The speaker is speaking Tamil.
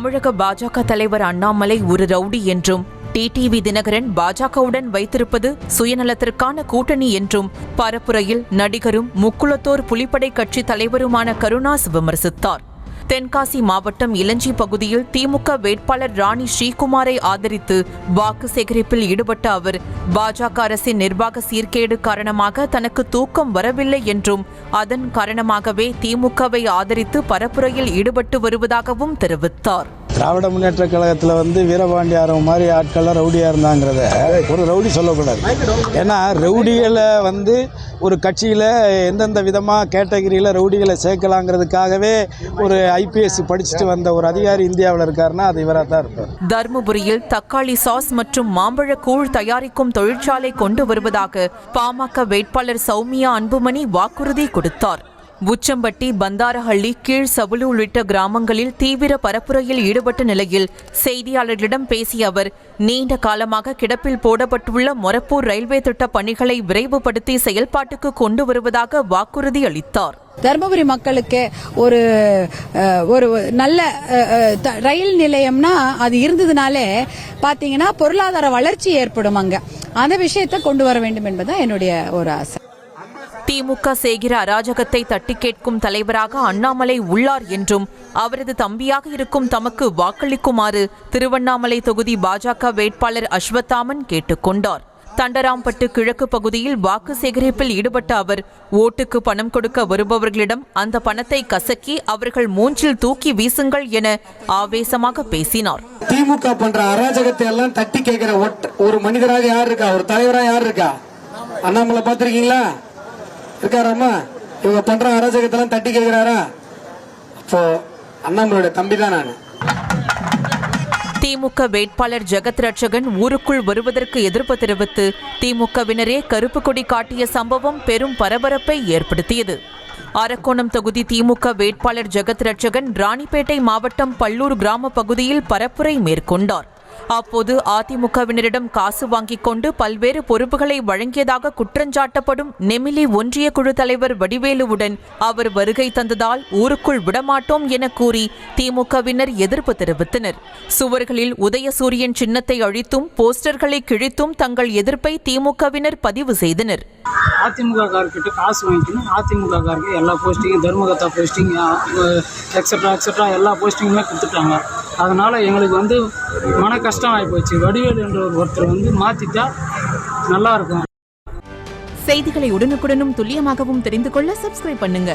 தமிழக பாஜக தலைவர் அண்ணாமலை ஒரு ரவுடி என்றும் டிடிவி தினகரன் பாஜகவுடன் வைத்திருப்பது சுயநலத்திற்கான கூட்டணி என்றும் பரப்புரையில் நடிகரும் முக்குளத்தோர் புலிப்படை கட்சி தலைவருமான கருணாஸ் விமர்சித்தார். தென்காசி மாவட்டம் இலஞ்சி பகுதியில் திமுக வேட்பாளர் ராணி ஸ்ரீகுமாரை ஆதரித்து வாக்கு சேகரிப்பில் ஈடுபட்ட அவர் பாஜக அரசின் நிர்வாக சீர்கேடு காரணமாக தனக்கு தூக்கம் வரவில்லை என்றும் அதன் காரணமாகவே திமுகவை ஆதரித்து பரப்புரையில் ஈடுபட்டு வருவதாகவும் தெரிவித்தார். திராவிட முன்னேற்ற கழகத்தில் வீரபாண்டியாரம் மாதிரி ஆட்கள்லாம் ரவுடியாக இருந்தாங்கிறத ஒரு ரவுடி சொல்லக்கூடாது. ஏன்னா ரவுடிகளை ஒரு கட்சியில் எந்தெந்த விதமாக கேட்டகரியில் ரவுடிகளை சேர்க்கலாங்கிறதுக்காகவே ஒரு ஐபிஎஸ் படிச்சுட்டு வந்த ஒரு அதிகாரி இந்தியாவில் இருக்காருன்னா அது இவராக தான் இருப்பார். தர்மபுரியில் தக்காளி சாஸ் மற்றும் மாம்பழ கூழ் தயாரிக்கும் தொழிற்சாலை கொண்டு வருவதாக பாமக வேட்பாளர் சௌமியா அன்புமணி வாக்குறுதி கொடுத்தார். உச்சம்பட்டி, பந்தாரஹள்ளி, கீழ் சபுலு உள்ளிட்ட கிராமங்களில் தீவிர பரப்புரையில் ஈடுபட்ட நிலையில் செய்தியாளர்களிடம் பேசிய அவர் நீண்ட காலமாக கிடப்பில் போடப்பட்டுள்ள மொரப்பூர் ரயில்வே திட்ட பணிகளை விரைவுபடுத்தி செயல்பாட்டுக்கு கொண்டு வருவதாக வாக்குறுதி அளித்தார். தர்மபுரி மக்களுக்கு ஒரு நல்ல ரயில் நிலையம்னா அது இருந்ததுனாலே பாத்தீங்கன்னா பொருளாதார வளர்ச்சி ஏற்படும். அங்க அந்த விஷயத்தை கொண்டு வர வேண்டும் என்பதுதான் என்னுடைய ஒரு ஆசை. திமுக செய்கிற அராஜகத்தை தட்டி கேட்கும் தலைவராக அண்ணாமலை உள்ளார் என்றும் அவரது தம்பியாக இருக்கும் தமக்கு வாக்களிக்குமாறு திருவண்ணாமலை தொகுதி பாஜக வேட்பாளர் அஸ்வத்தாமன் கேட்டுக்கொண்டார். தண்டராம்பட்டு கிழக்கு பகுதியில் வாக்கு சேகரிப்பில் ஈடுபட்ட அவர் ஓட்டுக்கு பணம் கொடுக்க வருபவர்களிடம் அந்த பணத்தை கசக்கி அவர்கள் மூஞ்சில் தூக்கி வீசுங்கள் என ஆவேசமாக பேசினார். திமுக பண்ற அராஜகத்தை எல்லாம் தட்டி கேட்கிற ஒரு மனிதராக யார் இருக்கா? ஒரு தலைவராக யார் இருக்கா? அண்ணாமலை பார்த்திருக்கீங்களா? இருக்காராமா? இவங்க பண்ற அராஜகத்தெல்லாம் தட்டி கேட்கிறாரா? அப்போ அண்ணாமலையோட தம்பி தான் நான். திமுக வேட்பாளர் ஜெகத் ரட்சகன் ஊருக்குள் வருவதற்கு எதிர்ப்பு தெரிவித்து திமுகவினரே கருப்பு கொடி காட்டிய சம்பவம் பெரும் பரபரப்பை ஏற்படுத்தியது. அரக்கோணம் தொகுதி திமுக வேட்பாளர் ஜெகத் ரட்சகன் ராணிப்பேட்டை மாவட்டம் பல்லூர் கிராம பகுதியில் பரப்புரை மேற்கொண்டார். அப்போது அதிமுகவினரிடம் காசு வாங்கிக் கொண்டு பல்வேறு பொறுப்புகளை வழங்கியதாக குற்றஞ்சாட்டப்படும் நெமிலி ஒன்றிய குழு தலைவர் வடிவேலுவுடன் அவர் வருகை தந்ததால் ஊருக்குள் விடமாட்டோம் என கூறி திமுகவினர் எதிர்ப்பு தெரிவித்தனர். சுவர்களில் உதயசூரியன் சின்னத்தை அழித்தும் போஸ்டர்களை கிழித்தும் தங்கள் எதிர்ப்பை திமுகவினர் பதிவு செய்தனர். அதிமுக கார்கிட்ட காசு வாங்கிக்கணும். அதிமுக காருக்கு எல்லா போஸ்டிங்கும் தர்மகத்தா போஸ்டிங் எக்ஸெட்ரா எல்லா போஸ்டிங்குமே கொடுத்துட்டாங்க. அதனால எங்களுக்கு மன கஷ்டம் ஆகி போச்சு. வடிவேல் என்ற ஒருத்தர் மாத்திட்டா நல்லா இருக்கும். செய்திகளை உடனுக்குடனும் துல்லியமாகவும் தெரிந்து கொள்ள சப்ஸ்கிரைப் பண்ணுங்க.